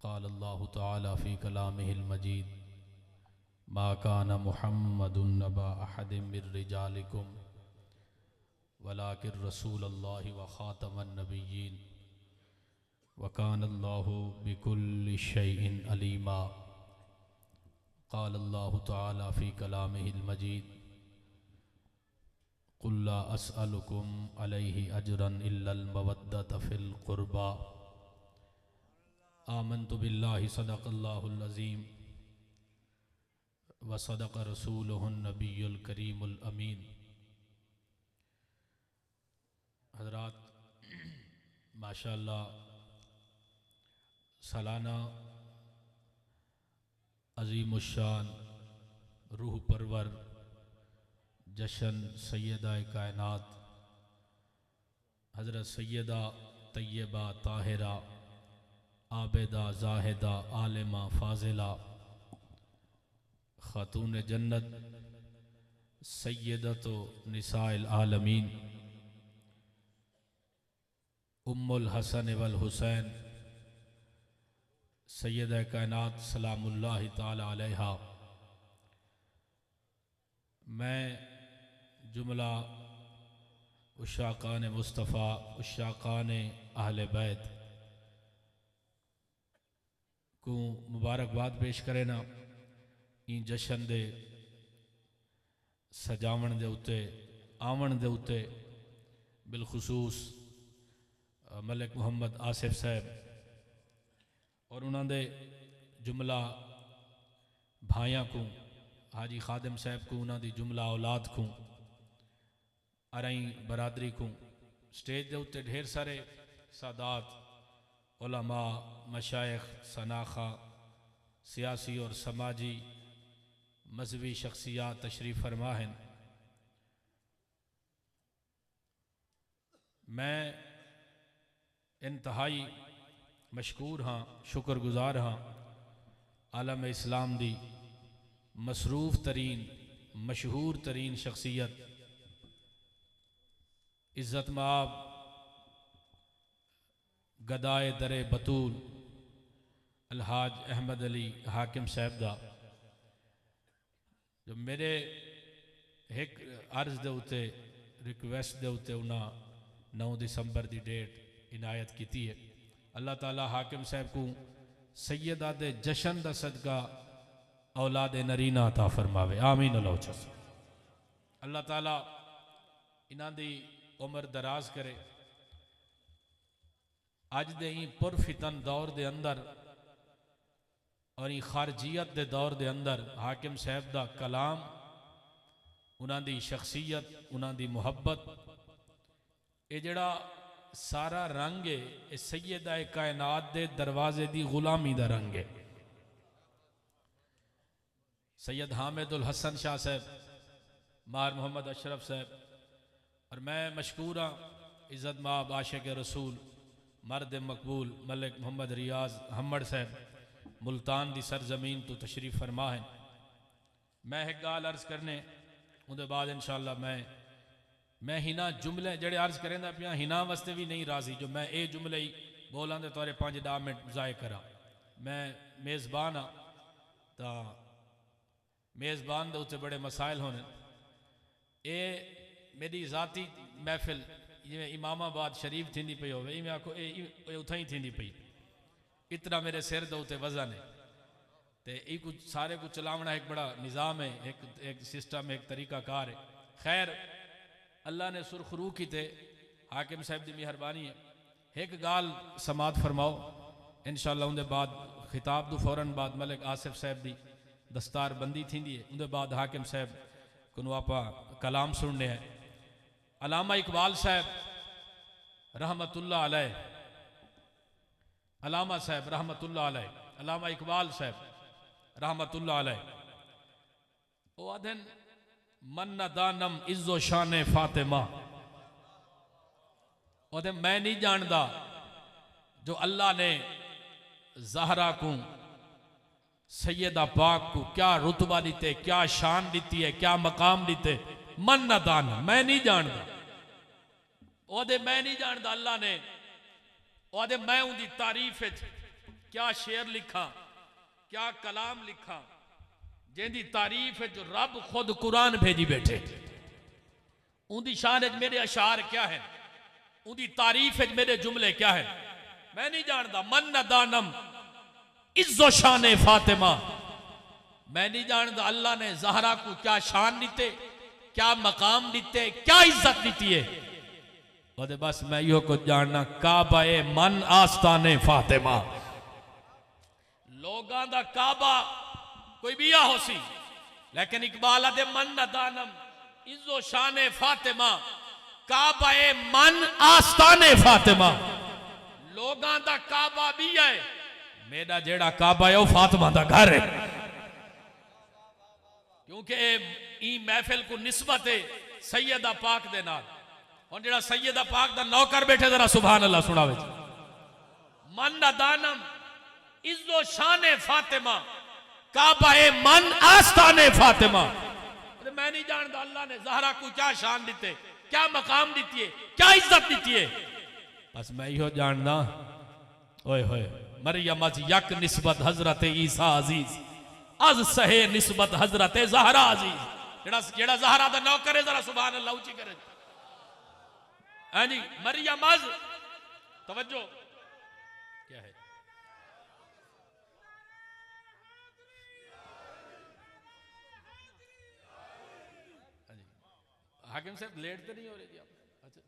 क़ाल अल्लाहु तआला फ़ी कलामिहिल मजीद मा कान मुहम्मदुन नबा अहदिम मिर रिजालिकुम वलाकिन रसूलुल्लाहि व ख़ातमन नबिय्यीन व कान अल्लाहु बिकुल्लि शैइन अलीमा। क़ाल अल्लाहु तआला फ़ी कलामिहिल मजीद क़ुल ला अस्अलुकुम अलैहि अजरन इल्लल मवद्दत फ़िल क़ुरबा आमन्तु बिल्लाहि सदक़ल्लाहुल अज़ीम व सदक़ रसूलुहुन नबियुल करीमुल अमीन। हज़रात, माशाअल्लाह सालाना अज़ीमुश्शान रूह परवर जशन सैयदा कायनात हज़रत सैयदा तैयबा ताहिरा आबेदा जाहिदा आलिमा फ़ाज़िला ख़ातून जन्नत सैयदतो निसाइल आलमीन उम्मुल हसन वल हुसैन सैयदा कायनात सलामुल्लाहि ताला अलैहा। मैं जुमला उशाक़ान मुस्तफ़ा उशाक़ान अहले बैत को मुबारकबाद पेश करे ना ई जशन दे सजावण दे उत्ते आवन दे उत्ते बिलखुसूस मलिक मुहम्मद आसिफ साहब और उन्होंने जुमला भाइयों को हाजी खादिम साहब को उन्होंने जुमला औलाद को अरई बरादरी को स्टेज के उत्ते ढेर सारे सादात उलमा मशाइख सनाखा सियासी और समाजी मजहबी शख्सियात तशरीफ़ फरमा हैं। मैं इंतहाई मशकूर हाँ शुक्रगुजार हाँ आलम इस्लाम दी मसरूफ़ तरीन मशहूर तरीन शख्सियत इज़्ज़त माब गदाए दरे बतूल अलहाज अहमद अली हाकिम साहब दा जो मेरे एक अर्ज दे उत्ते रिक्वेस्ट दे उत्ते उन्हें 9 दिसंबर की डेट इनायत की है। अल्लाह ताला हाकिम साहब को सैयदा दे जशन दा सदका औलाद नरीना अता फरमावे, आमीन। अल्लाह ताला इन्हां दी उम्र दराज करे। अज दे ही पुरफितन दौर दे अंदर और खारजियत दे दौर दे अंदर हाकिम साहब दा कलाम उन्हां दी शख्सियत उन्हां दी मुहब्बत ये जड़ा सारा रंग है ये सैयदा कायनात दे दरवाजे दी गुलामी दा रंग है। सैयद हामिदुल हसन शाह साहब मार मोहम्मद अशरफ साहब और मैं मशकूर हाँ इज़्ज़त माब आशिक रसूल मर्द मकबूल मलिक मोहम्मद रियाज हमड़ साहब मुल्तान दी सरजमीन तो तशरीफ़ फरमा है। मैं एक गाल अर्ज करने उनके बाद इंशाअल्लाह मैं हिना जुमले जड़े अर्ज करें पिया हिना वास्ते भी नहीं राजी जो मैं ये जुमले ही बोलां तो तोरे 5-10 मिनट ज़ाय करा। मैं मेज़बान हाँ तो मेज़बान के उत्ते बड़े मसाइल होने ये मेरी ज़ाती महफिल जिमें इमामाबाद शरीफ थी पई हो मैं आखो ये उथा ही थी पई इतना मेरे सिर दे उत्ते वजन है तो ये कुछ सारे कुछ चलावना एक बड़ा निज़ाम है एक सिस्टम एक तरीका कार है। खैर अल्लाह ने सुरखरू की थे हाकिम साहब की मेहरबानी है। एक गाल समात फरमाओ इंशाअल्लाह उनके बाद खिताब दो फौरन बाद मलिक आसिफ साहब की दस्तार बंदी थी है उनके बाद हाकिम साहब को आप कलाम सुनने हैं। अलामा इकबाल साहब रहमतुल्लाह अलैह अलामा साहब रहमतुल्लाह अलैह अलामा इकबाल साहब रहमतुल्लाह अलैह ओ आदन मन दानम इज्जो शान फातिमा ओदे मैं नहीं जानता जो अल्लाह ने ज़हरा को सैयदा पाक को क्या रुतबा दीते क्या शान दी है क्या मकाम दीते मन न दान मैं नहीं जानता ओदे मैं नहीं जानता अल्लाह ने ओदे मैं उनकी तारीफ क्या शेर लिखा, क्या कलाम लिखा, जिंदी तारीफ है जो रब खुद कुरान भेजी बैठे। उनकी शान है मेरे अशार क्या है, उनकी तारीफ है मेरे जुमले क्या है, मैं नहीं जानता। मन न दानम इज्जो शान फातिमा, मैं नहीं जानता अल्लाह ने ज़हरा को क्या शान दीते, क्या मकाम दीते, क्या इज्जत दीती है। और बस मैं यो कुछ जानना, काबा ए मन आस्ताने फातिमा, लोगां दा काबा कोई बिया हो सी, लेकिन इकबाल आदे मन न दानम इज्जो शान फातिमा, काबा ए मन आस्ताने फातिमा, लोगां दा काबा भी है, मेरा जेड़ा काबा है वो फातिमा दा घर है। क्योंकि ई महफिल को निस्बत है सैयदा पाक दे नाल। और जेड़ा सैयदा पाक दा नौकर बैठे जरा सुभान अल्लाह सुनावे। मन दा दानम इज्जो शान फातिमा, काबा ए मन आस्ताने फातिमा। मैं नहीं जानता अल्लाह ने ज़हरा को क्या शान दीते, क्या मकाम दीती है, क्या इज्जत दीती है। बस मैं यो जानना, ओए होए मरियम अज यक निस्बत हजरत ईसा अजीज, अज सहे निस्बत हजरत ज़हरा अजीज। जेड़ा जेड़ा ज़हरा दा नौकर है जरा सुभान अल्लाह ऊंची करे। हां जी, मरियम अज, तवज्जो क्या है, हाकिम साहब लेट तो नहीं हो रही जी आप? अच्छा,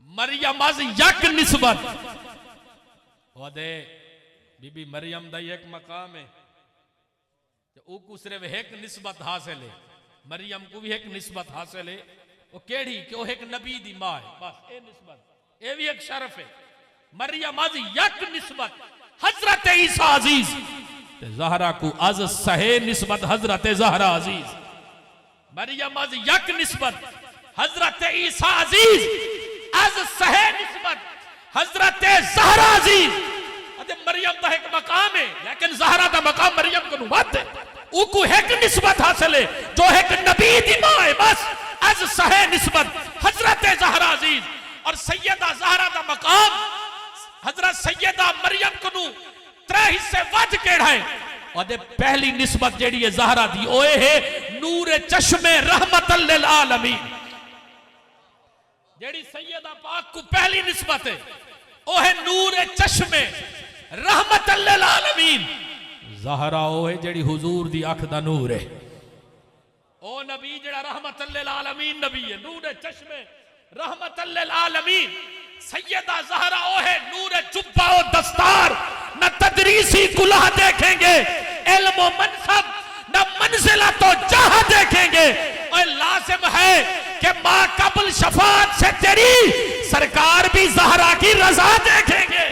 मरियम अज यक निस्बत, ओदे बीबी मरियम दा एक मकाम है, को सिर्फ एक निस्बत हासिल है, मरियम को भी एक निस्बत हासिल है। वो केड़ी कि वो एक नबी दी मां है, बस ये निस्बत, ये भी एक शरफ है। मरियम अज यक निस्बत हजरत ईसा अजीज, ज़हरा को अज सहे निस्बत हजरत ज़हरा अजीज। मरियम अज यक निस्बत हजरत ईसा अजीज, अज सहे निस्बत हजरत ज़हरा अजीज। अरे मरियम का एक मकाम है, लेकिन ज़हरा का मकाम मरियम को नुबत है, उनको एक निस्बत हासिल है जो एक नबी दी मां है। बस अज सहे निस्बत हजरत ज़हरा अजीज। और सैयदा ज़हरा का मकाम हजरत सैयदा मरियम को नु त्रै हिस्से वज केड़ा है। और पहली निस्बत जेड़ी है ज़हरा दी ओए है नूर चश्मे रहमतल लिल आलमीन। जेड़ी सैयदा पाक को पहली निस्बत है ओ है नूर चश्मे रहमतल लिल आलमीन। ज़हरा ओ है जेड़ी हुजूर दी अख दा नूर है। ओ नबी जेड़ा रहमतल लिल आलमीन नबी है, नूर चश्मे रहमतल लिल आलमीन। सैयदा ज़हरा ओ है नूर जुब्बा और दस्तार, न तदरीसी कुल्हा देखेंगे, इल्म और मनसब न मंजिला तो जहां देखेंगे। और लाजिम है कि मां कबल शफात से तेरी सरकार भी ज़हरा की रजा देखेंगे।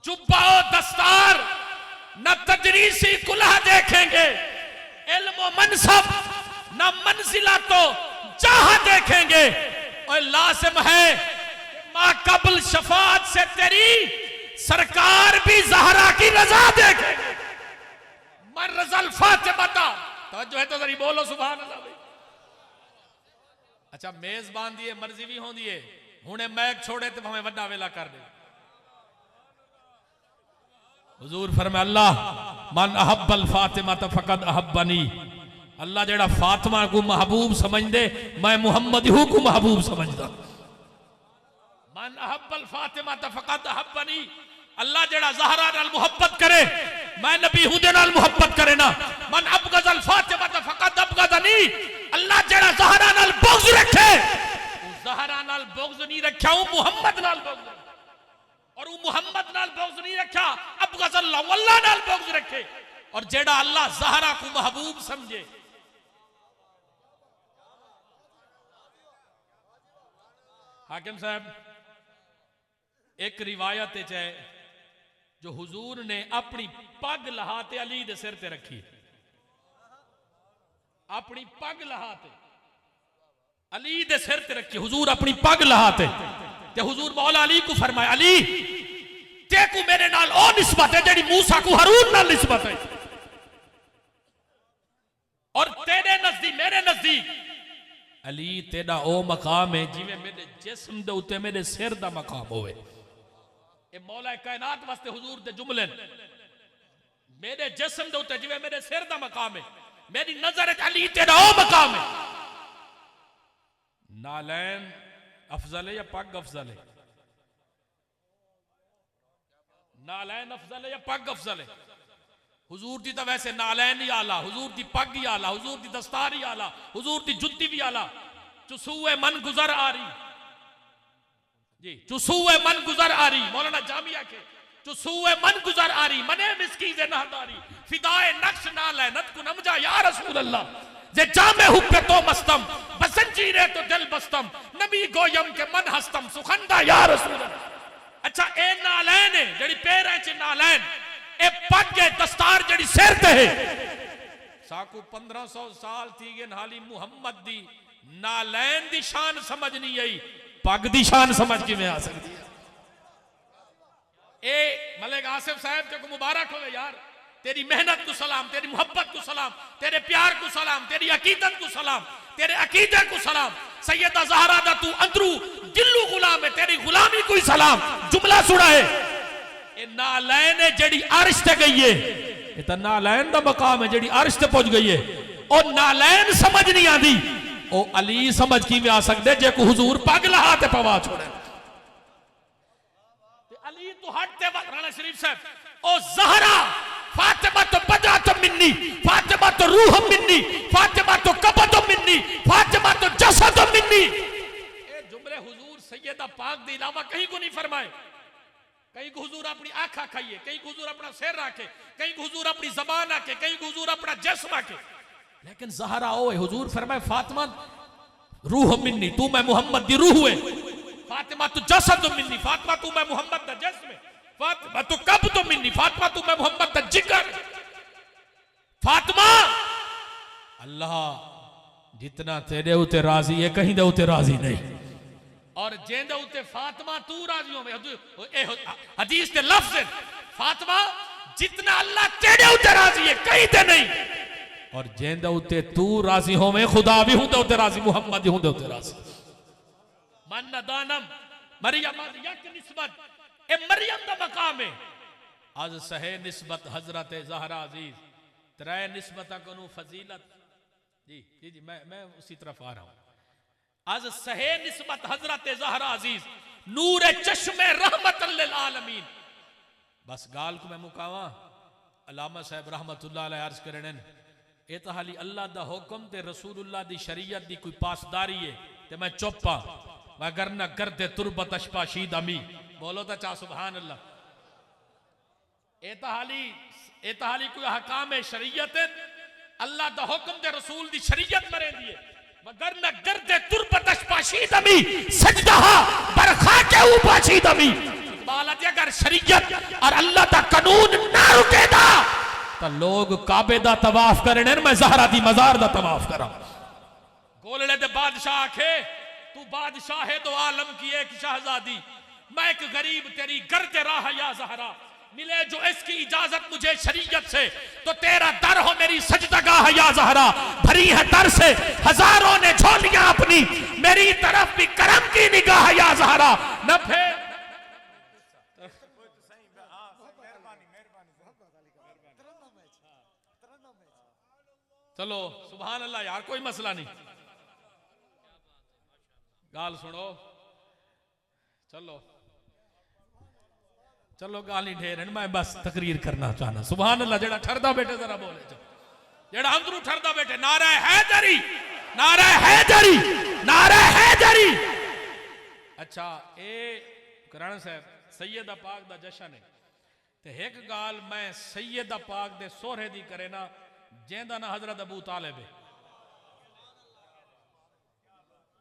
जुब्बा और दस्तार न तदरीसी कुल्हा देखेंगे, इल्म और मनसब न मंजिला तो जहां देखेंगे। और लाजिम है मां कबल शफात से तेरी सरकार भी ज़हरा की रजा देखेंगे। मन रज़ल फातिमा, जो है तो जरी बोलो सुभान अल्लाह भाई। अच्छा मेजबान दिए मर्जी भी होंदी है, हुणे मैक छोड़े तो हमें वड्डा वेला कर दे। हुजूर फरमाया अल्लाह मन अहब्बल फातिमा फकद अहब्बनी। अल्लाह जेड़ा फातिमा को महबूब समझ दे, मैं मुहम्मद हूं को महबूब समझदा। मन अहब्बल फातिमा फकद अहब्बनी। अल्लाह जेड़ा ज़हरा नाल मुहब्बत करे, मैं नबी हूं दे नाल मुहब्बत करे ना। मन अबगज़ल फातिमा फकद अबगज़नी। अल्लाह जेड़ा ज़हरा नाल बुग़्ज़ रखे, ज़हरा नाल बुग़्ज़ नहीं रखा, मुहम्मद नाल बुग़्ज़। और वो मुहम्मद नाल बुग़्ज़ नहीं रखा, अबगज़ल अल्लाह नाल बुग़्ज़ रखे। और जेड़ा अल्लाह ज़हरा को महबूब समझे। हाकिम साहब एक रिवायत है जो हुजूर ने अपनी पग लहाते अली दे सिर ते रखी। अपनी पग लहाते अली दे सिर ते रखी, हुजूर अपनी पग लहाते ते हुजूर मौला अली को फरमाया अली ते को मेरे नाल ओ निस्बत है जेड़ी मूसा को हारून नाल निस्बत है। और तेरे नजदीक मेरे नजदीक अली तेरा ओ मकाम है जिवें मेरे जिस्म दे उत्ते मेरे सिर दा मकाम होवे। ए मौला कायनात वास्ते हुजूर दे जुमले मेरे जिस्म दे उत्ते जिवें मेरे सिर दा मकाम है, मेरी नजर अली तेरा ओ मकाम है। नालैन अफजल है या पग अफजल है? नालैन अफजल है या पग अफजल है? हुजूर दी तो वैसे नालैन ही आला, हुजूर दी पग ही आला, हुजूर दी दस्तार ही आला, हुजूर दी जुत्ती भी आला। चुसूए मन गुजर आ रही जी, चुसूए मन गुजर आ रही, मौलाना जामिया के चुसूए मन गुजर आ रही, मने मिस्कीज़े नहदारी फिदाए नक्श नालैनत को नमजा या रसूल अल्लाह। जे जामे हुक्के तो मस्तम बसंजीरे तो दिल बस्तम, नबी गोयम के मन हस्तम सुखंदा या रसूल अल्लाह। अच्छा ए नालैन है जड़ी पैर है च नालैन, ए पग है दस्तार जड़ी सिर ते है। साकू 1500 साल थी गए हाली मुहम्मद दी नालैन दी शान समझ नहीं आई, पग दी शान समझ के में आ सकती है। ए मलिक आसिफ साहब के को मुबारक हो यार, तेरी मेहनत को सलाम, तेरी मोहब्बत को सलाम, तेरे प्यार को सलाम, तेरी अकीदत को सलाम, तेरे अकीदे को सलाम। सैयदा ज़हरा दा तू अंदरू दिल्लू गुलाम है, तेरी गुलामी को सलाम। जुमला सुना है ए नालैन है जड़ी अर्श ते गई है, ये तो नालैन दा मकाम है जड़ी अर्श ते पहुंच गई है। और नालैन समझ नहीं आती, ओ अली समझ की में आ सकते जे को हुजूर पग लहा ते पवा छोड़े। अली तो हटते वक्त राणा शरीफ साहब ओ ज़हरा फातिमा तो बदा तो मिन्नी, फातिमा तो रूह मिन्नी, फातिमा तो कबद मिन्नी, फातिमा तो जसद मिन्नी। ए जुमले हुजूर सैयदा पाक दे अलावा कहीं को नहीं फरमाए। कहीं को हुजूर अपनी आंख खाइए, कहीं को हुजूर अपना सिर रखे, कहीं को हुजूर अपनी जबान रखे, कहीं को हुजूर अपना जिस्म रखे। लेकिन ज़हरा ओ हुजूर फरमाए फातिमा रूह मिन्नी, तू मैं मोहम्मद दी रूह है। फातिमा तू जसद मिन्नी, फातिमा तू मैं मोहम्मद दा जिस्म है। फातिमा तू कब तो मिन्नी, फातिमा तू मैं मोहम्मद दा जिगर। फातिमा अल्लाह जितना तेरे उते राजी है कहीं दे उते राजी नहीं, और जेंदे उते फातिमा तू राजी हो। हदीस के लफ्ज है फातिमा जितना अल्लाह तेरे उते राजी है कहीं दे नहीं, और जेंदे उते तू राजी हो में खुदा भी हूं उते राजी, मोहम्मद ही हूं उते राजी। मन दानम मरियम यक निस्बत ए मरियम दा मकाम है। आज सहे निस्बत हजरत ज़हरा अजीज त्रै निस्बत कनु फजीलत जी जी जी मैं उसी तरफ आ रहा हूं। आज सहे निस्बत हजरत ज़हरा अजीज नूर चश्मे रहमतन लिल आलमीन। बस गाल को मैं मुकावा अल्लामा साहब रहमतुल्लाह अलैह अर्ज करने ए तो हाली अल्लाह दा हुक्म ते रसूलुल्लाह दी शरीयत दी कोई पासदारी है ते मैं चुप्पा मगर न करते तुरबत अशपाशीद अमी। बोलो तो चा सुभान अल्लाह। ए तो हाली कोई हकाम शरीयत अल्लाह दा हुक्म ते रसूल दी शरीयत मरे दिए मगर न करते तुरबत अशपाशीद अमी सजदा बरखा के ऊपाशीद अमी। अगर शरीयत और अल्लाह दा कानून ना रुकेदा तो लोग काबे दा तवाफ करने, मैं ज़हरा दी मजार दा तवाफ करा। गोलड़े दे बादशाह आखे तू बादशाह है तो आलम की एक शहजादी, मैं एक गरीब तेरी गर्द राह या ज़हरा, मिले जो इसकी इजाजत मुझे शरीयत से तो तेरा दर हो मेरी सजदगाह या ज़हरा। भरी है दर से हजारों ने झोलियां अपनी, मेरी तरफ भी करम की निगाह या ज़हरा। न फिर चलो सुभान अल्लाह यार, कोई मसला नहीं, गाल सुनो। चलो चलो गाल ही ढेर है, मैं बस तकरीर करना चाहना। सुभान अल्लाह जेड़ा ठरदा बैठे जरा बोले, जेड़ा अंदरू ठरदा बैठे नारा हैदरी, नारा हैदरी, नारा हैदरी। अच्छा ए कराना साहब सैयदा पाक दा जशन है ते एक गाल मैं सैयदा पाक दे सोहरे दी करे ना जेंदा ना हजरत अबू तालिब है,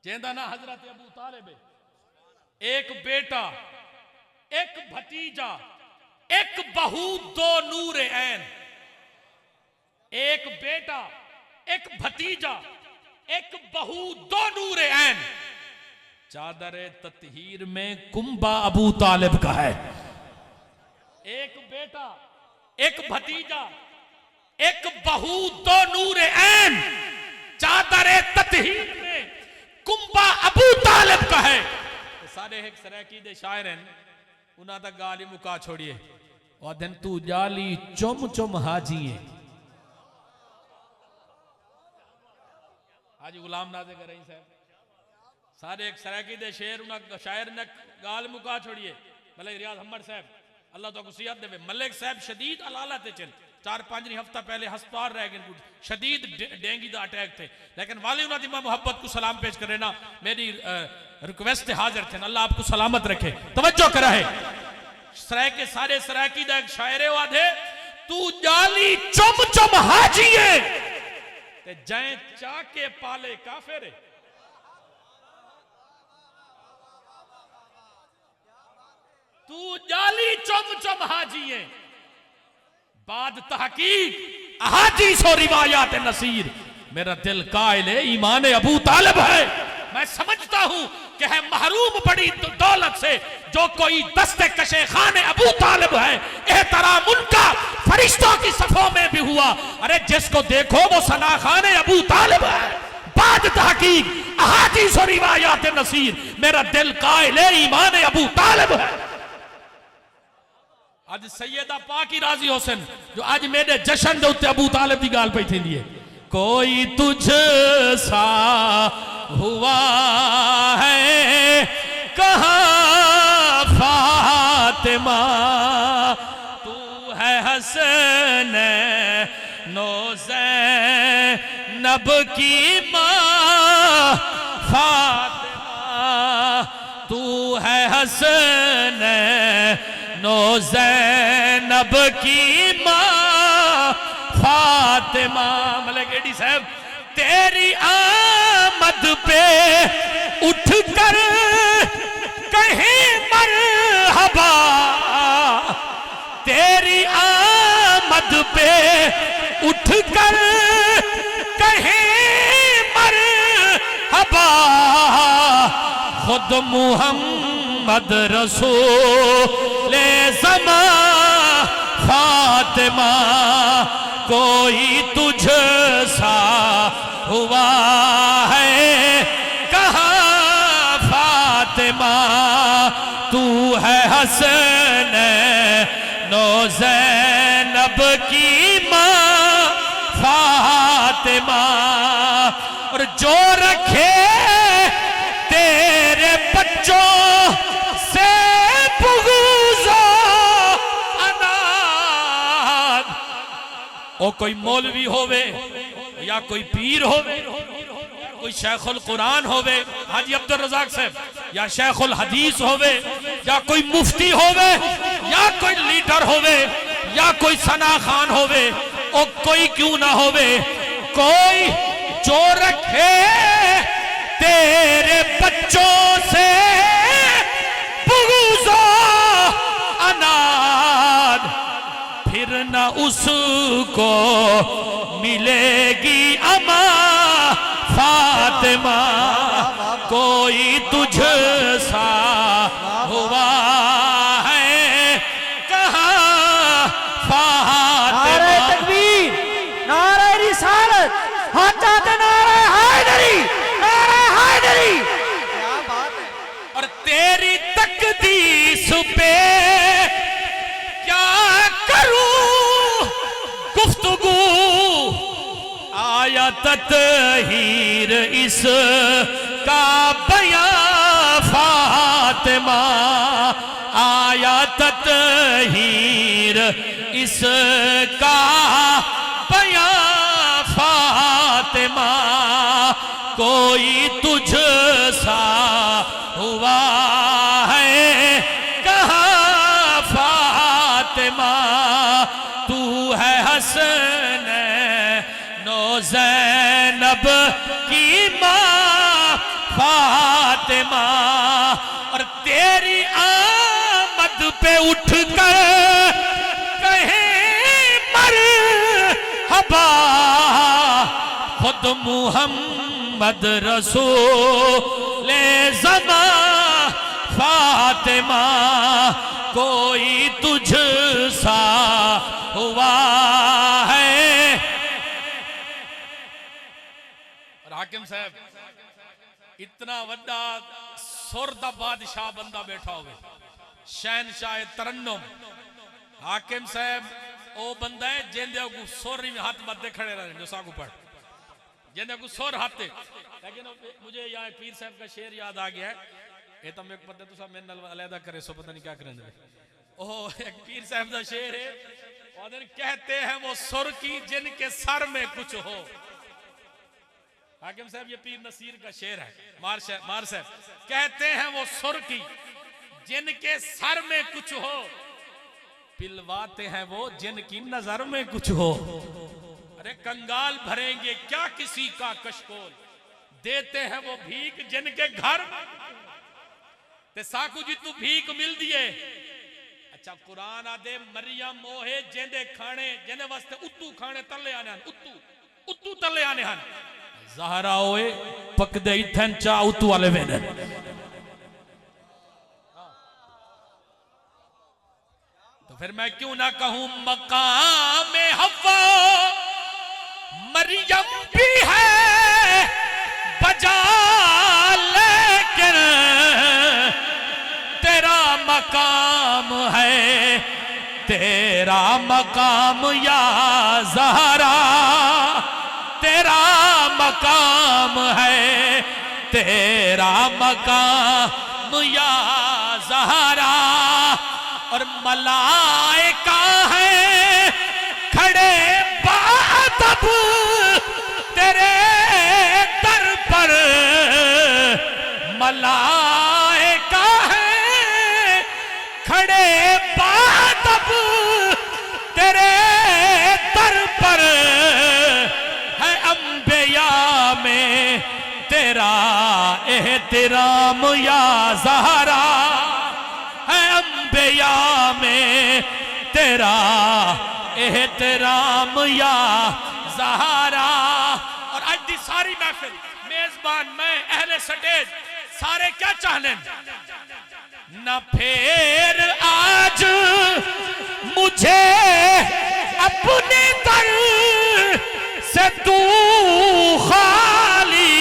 जेंदा ना हजरत अबू तालिब है। एक बेटा एक भतीजा एक बहू दो नूर ऐन, एक बेटा एक भतीजा एक बहू दो नूर ऐन। चादर ततहीर में कुंबा अबू तालिब का है। एक बेटा एक भतीजा एक बहू दो नूर ऐन, चादर ततहीर में कुंबा अबू तालिब का है। सारे एक सराकी दे शायर हैं उन्हें तक गाल ही मुका छोड़िए और दिन तू जाली चुम चुम हाजिए हाजी गुलाम नाज़े कर रही साहब सारे एक सराकी दे शेर उन्हें शायर ने गाल मुका छोड़िए मलिक रियाज अहमद साहब अल्लाह तो कुसियत देवे मलिक साहब शदीद अलालत चल 4-5 हफ्ता पहले हस्पताल रह गए शदीद डेंगू का अटैक थे लेकिन वाले उन्होंने मैं मोहब्बत को सलाम पेश करे ना मेरी रिक्वेस्ट हाजिर थे अल्लाह आपको सलामत रखे तवज्जो करा है सराय के सारे सराकी दा एक शायरे वादे तू जाली चुम चुम हाजिए ते जय चाके पाले काफिर तू जाली चुम चुम हाजिए बाद तहकीक अहादीस और रिवायात नसीर मेरा दिल कायल है ईमान अबू तालिब है मैं समझता हूं कि है महरूम बड़ी दौलत से जो कोई दस्ते कशे खाने अबू तालिब है एहतराम उनका फरिश्तों की सफों में भी हुआ अरे जिसको देखो वो सना खाने अबू तालिब है बाद तहकीक अहादीस और रिवायात नसीर मेरा दिल कायल है ईमान अबू तालिब है आज सैयदा पाकी राजी हुसैन जो आज मेरे जश्न दे उत्ते अबू तालिब की गाल पई थींदी है कोई तुझ सा हुआ है कहाँ फातिमा तू है हसन नौज़ैनब की माँ फातिमा तू है हसन नौज़ैनब की माँ फातिमा मलिक एडी साहब तेरी आमद पे उठ कर कहीं मरहबा तेरी आमद पे उठ कर कहीं मरहबा खुद मुहम्मद रसूल ज़मा फातिमा कोई तुझ सा हुआ है कहाँ फातिमा तू है हसन नौज़ैनब की माँ फातिमा और जो रखे तेरे बच्चों से बुग़्ज़ो अनाद ओ कोई मौलवी होवे या कोई पीर होवे कोई शेखुल कुरान होवे हाजी अब्दुल रज़ाक साहब या शेखुल हदीस होवे या कोई मुफ्ती होवे या कोई लीडर होवे या कोई सना खान होवे ओ कोई क्यों ना होवे कोई जो रखे तेरे बच्चों से बुग़्ज़ो अनाद फिर न उसको मिलेगी अमा फातिमा कोई तुझ सा हुआ है कहाँ फातिमा नारे तकबीर नारे रिसालत हाथ नारे हैदरी क्या बात है और तेरी तकदीस पे क्या करूं गुफ्तगू आया ततहीर इस का बयां फातिमा आया ततहीर इस का बयां फातिमा कोई तुझ सा हुआ है कहाँ फातिमा तू है हसन नौज़ैनब की माँ फातिमा और तेरी आमद पे उठ कर कहे मरहबा खुद मुहम्मद रसूल ज़मा फातिमा कोई तुझ सा हुआ है। हाकिम साहब इतना वड्डा सुर दा बादशाह बंदा बैठा होवे शहनशाह तरन्नुम हाकिम साहब ओ बंदा है जिंदे को सोरी में हाथ मत खड़े रहे जो सागु पढ़ जिंदे को सोर हाथ लेकिन मुझे यहाँ पीर साहब का शेर याद आ गया है ये तो मेरे को पता तो सब मेरे नाल अलहदा करे सो पता नहीं क्या करेंगे ओह एक पीर साहब का शेर है और कहते हैं वो सुर की जिनके सर में कुछ हो। हाकिम साहब ये पीर नसीर का शेर है। मार साहब कहते हैं वो सुर की जिनके सर में कुछ हो पिलवाते हैं वो जिनकी नजर में कुछ हो। अरे कंगाल भरेंगे क्या किसी का कशकोल देते हैं वो भीख जिनके घर ते साकू जी तू भीख मिल दिए। अच्छा कुरान आदे मरियम मोहे जेंदे खाने जेंदे वास्ते उत्तू खाने तले आने हन उत्तू तले आने हन ज़हरा ओए पकदे इथन चा उत्तू वाले वेने। तो फिर मैं क्यों ना कहूं मकाम हव्वा मरियम भी है बजा लेकिन तेरा मकाम है तेरा मकाम या ज़हरा तेरा मकाम है तेरा मकाम या ज़हरा। और मलाइका है खड़े बादब तेरे दर पर मलाइका है खड़े बादब तेरे दर पर है अंबिया में तेरा एहतराम या ज़हरा है अंबिया में तेरा एहतराम या ज़हरा। और आज दी सारी महफिल मेजबान मैं अहले स्टेज सारे क्या चाहने न फिर आज मुझे अपने दर से तू खाली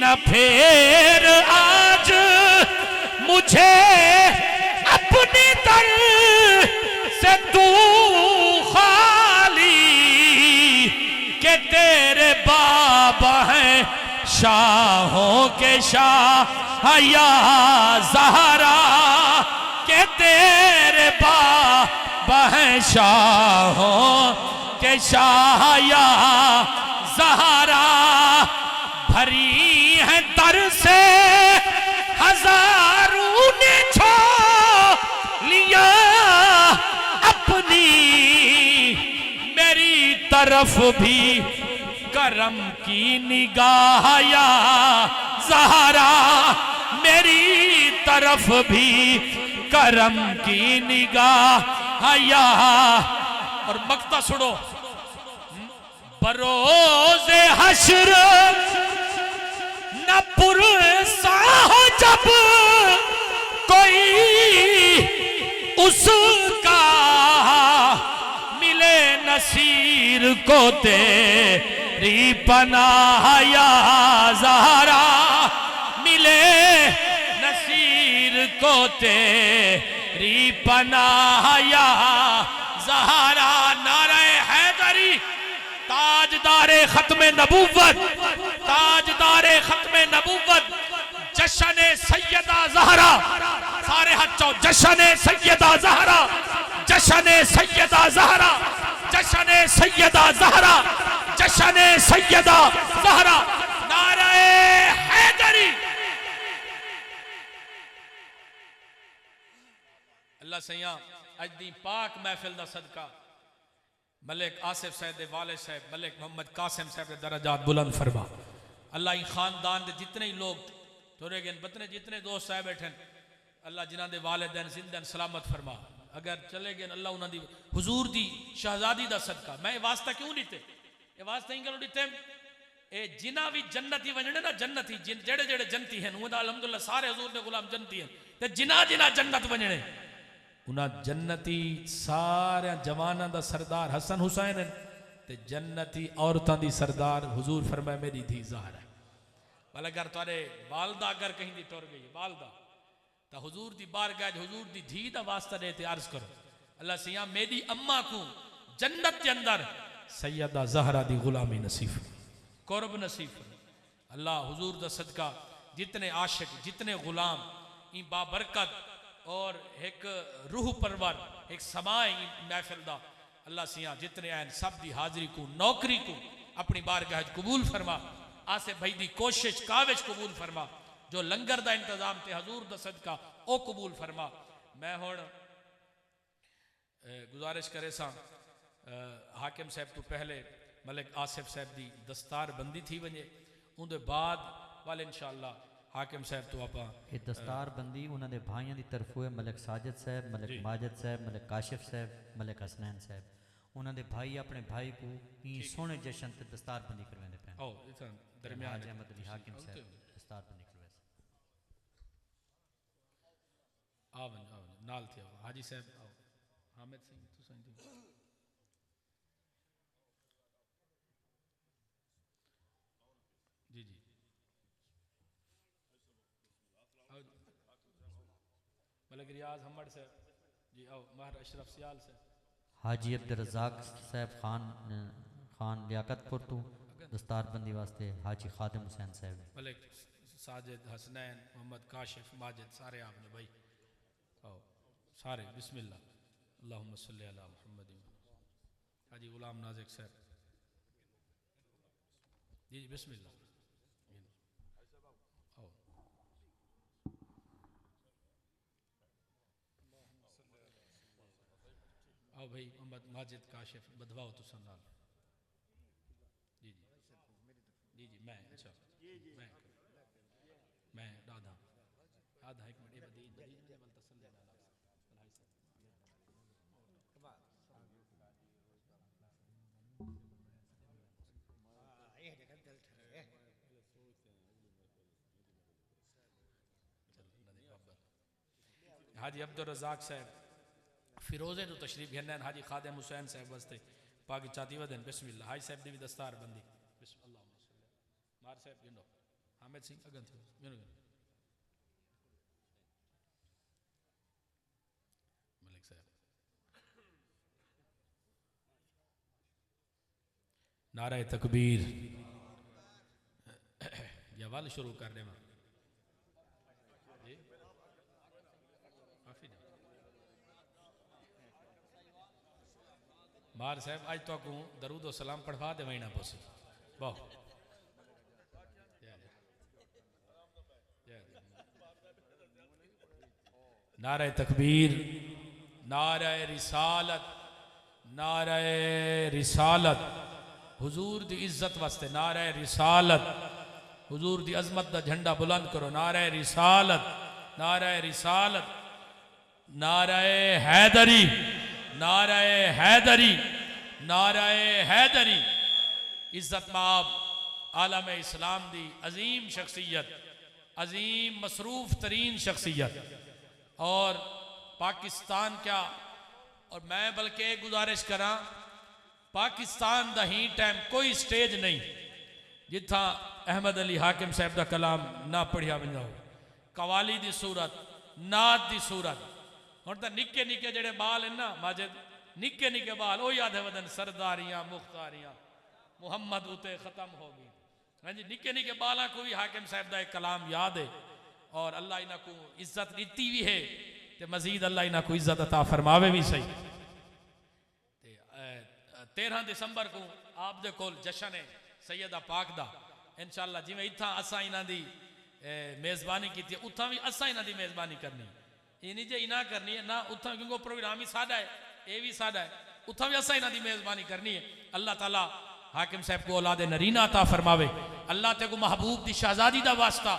न फिर आज मुझे अपने दर से तू खाली के तेरे बाबा हैं शाहों के शाह या ज़हरा के तेरे बाबा हैं शाहों के शाह या ज़हरा। भरी है दर से हजारों ने छोलिया अपनी मेरी तरफ भी करम की निगाह या ज़हरा मेरी तरफ भी करम की निगाह या। और मक्ता सुनो बरोज़े हश्र न पुरसा हो जब कोई उसका मिले नसीर को तेरी पनाह या ज़हरा मिले नसीर को तेरी पनाह या ज़हरा। नारे हैदरी ताजदारे खत्मे नबूवत ताजदारे खत्मे नबूवत जश्न सैयदा ज़हरा सारे हाथ चो जश्न सैयदा ज़हरा जश्न सैयदा ज़हरा जश्न सैयदा ज़हरा जश्न सैयदा ज़हरा। नारे हैदरी अल्लाह सैया अज दी पाक महफिल दा सदका मलिक आसिफ साहब दे वाले साहब मलिक मोहम्मद कासिम साहब के दर्जात बुलंद फरमा। अल्लाह ही खानदान दे जितने ही लोग तुरे गए बतने जितने दोस्त साहब बैठे अल्लाह जिन्हां दे वालिदैन जिंदन सलामत फरमा। अगर चले गए अल्लाह उन्हां दी हुजूर दी शहजादी दा सदका मैं वास्ता क्यों दिते ये वास्ता ही क्यों दिते ए जिना भी जन्नती वजने ना जन्नती जेड़े जेड़े जन्नती हैं उन्हां अल्हम्दुलिल्लाह सारे हुजूर दे गुलाम जन्नती हैं ते जिना जिना जन्नत वजने उन्हां जन्नती सारे जवाना दा सरदार हसन हुसैन ते जन्नती औरतां दी सरदार हुजूर फरमाए मेरी धी ज़हरा। भला अगर तुहाडे वालदा अगर कहीं दी टुर गई वालदा तो हुजूर दी बारगाह हुजूर दी धी दा वास्ता देते अर्ज करो अल्लाह सिया मेरी अम्मा को जन्नत के अंदर सैयदा ज़हरा दी गुलामी नसीब कुर्ब नसीब अल्लाह हुजूर दा सदका जितने आशिक जितने गुलाम ई बाबरकत और एक रूह परवर एक समाए महफिल दा अल्लाह सिया जितने आन सब दी हाजिरी को नौकरी को अपनी बारगाह कबूल फरमा आसे भाई दी कोशिश काविश कबूल फरमा जो लंगर दा इंतजाम थे हजूर दा सदका ओ कबूल फरमा। मैं हुण गुजारिश करे सा हाकिम साहब तो पहले मलिक आसिफ साहब दी दस्तार बंदी थी वजे उनके बाद वाले इंशाअल्लाह हाकिम साहब तो आप ये दस्तार बंदी उन्होंने भाइयों की तरफ हुए मलिक साजिद साहब मलिक माजिद साहब मलिक काशिफ साहब मलिक हसनैन साहब उन्होंने भाई अपने भाई को ही सोने जश्न ते दस्तार बंदी करवाते पे ओ इतना दरमियान अहमद अली हाकिम साहब दस्तार बंदी करवाए आवन नाल थे हाजी साहब आओ हामिद सिंह तुसां दी जी जी मलिक रियाज हमड़ साहब जी आओ महर अशरफ सियाल साहब हाजी अब्दुल रज़ाक साहब खान लियाकतपुर तो दस्तार बंदी वास्ते हाजी खादिम हुसैन साहब मलिक साजिद हसनैन मोहम्मद काशिफ माजिद सारे आपने भाई आओ सारे बिस्मिल्लाह अल्लाहुम्मा सल्ली अला मुहम्मद हाजी गुलाम नाजिक साहब जी जी बिस्मिल्लाह आओ आओ भाई मोहम्मद माजिद काशिफ बदवाओ तो सनाल जी जी जी जी मैं अच्छा मैं दादा आधा एक मिनट बदी बदी ने बल तसल देना हाजी अब्दुल रज़ाक साहब फिरोजे तो तशरीफ घेरना हाजी खादिम हुसैन साहब वास्ते पाकि चाती वदन बिस्मिल्लाह हाजी साहब दी भी दस्तार बंदी बिस्मिल्लाह मार साहब गिनो हामिद सिंह अगन थे गिनो मलिक साहब नारा तकबीर या वाल शुरू कर दे मैं मार साहब आज तो को दरूद व सलाम पढ़वा दे वही ना पोसी बहुत नारे तकबीर नारे रिसालत नारे रिसालत हुजूर दी इज्जत वास्ते नारे रिसालत हुजूर दी अजमत दा झंडा बुलंद करो नारे रिसालत नारे रिसालत नारे हैदरी नाराए हैदरी नाराए हैदरी इज्जत माब आलम इस्लाम दी अजीम शख्सियत अजीम मसरूफ तरीन शख्सियत और पाकिस्तान क्या और मैं बल्कि एक गुजारिश करा पाकिस्तान दा ही टाइम कोई स्टेज नहीं जिथा अहमद अली हाकिम साहब दा कलाम ना पढ़िया वंदा हो कवाली दी सूरत नात दी सूरत हुण तां निक्के निक्के जेड़े बाल हैं ना माजिद निक्के निक्के बाल वो याद है वदन सरदारियां मुख्तारियां मुहम्मद उते खत्म हो गई हाँ जी निक्के निक्के बाला को भी हाकिम साहब दा एक कलाम याद है और अल्लाह इन्हां को इज्जत दी भी है ते मजीद अल्लाह इन्हां को इज्जत अता फरमावे भी सही। 13 दिसंबर को आप दे कोल जश्न है सैयदा पाक दा इंशाअल्लाह जिवें इत्थां असां इन्हां दी मेज़बानी की उत्थां भी असां इन्हां दी मेज़बानी करनी ये नहीं जे इना करनी है ना उत्थां क्योंकि प्रोग्राम ही सादा है ये भी सादा है उत्थां भी असां इन्हां दी मेज़बानी करनी है। अल्लाह ताला हाकिम साहब को औलाद नरीना अता फरमावे अल्लाह ते को महबूब दी शहजादी दा वास्ता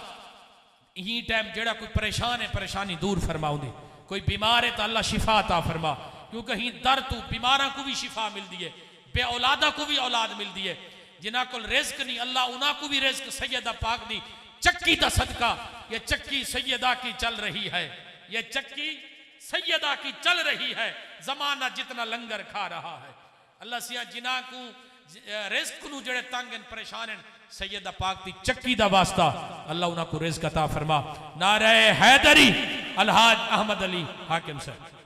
यही टाइम जेड़ा कोई परेशान है परेशानी दूर फरमाउंदी कोई बीमार है तो अल्लाह शिफा अता फरमा क्योंकि ही दर तू बीमारा को भी शिफा मिलती है बे औलादा को भी औलाद मिलती है जिन्हां को रिज़्क नहीं अल्लाह उन्हां को भी रिज़्क सैयदा पाक दी चक्की दा सदका ये चक्की सैयदा की चल रही है ये चक्की सैयदा की चल रही है जमाना जितना लंगर खा रहा है अल्लाह सिया जिन्हां को रिज़्क नूं जेड़े तंग हैं परेशान हैं सैयदा पाक दी चक्की दा वास्ता अल्लाह उन्हां को रिज़्क़ अता फरमा। नारे हैदरी अलहाज अहमद अली हाकिम साहब।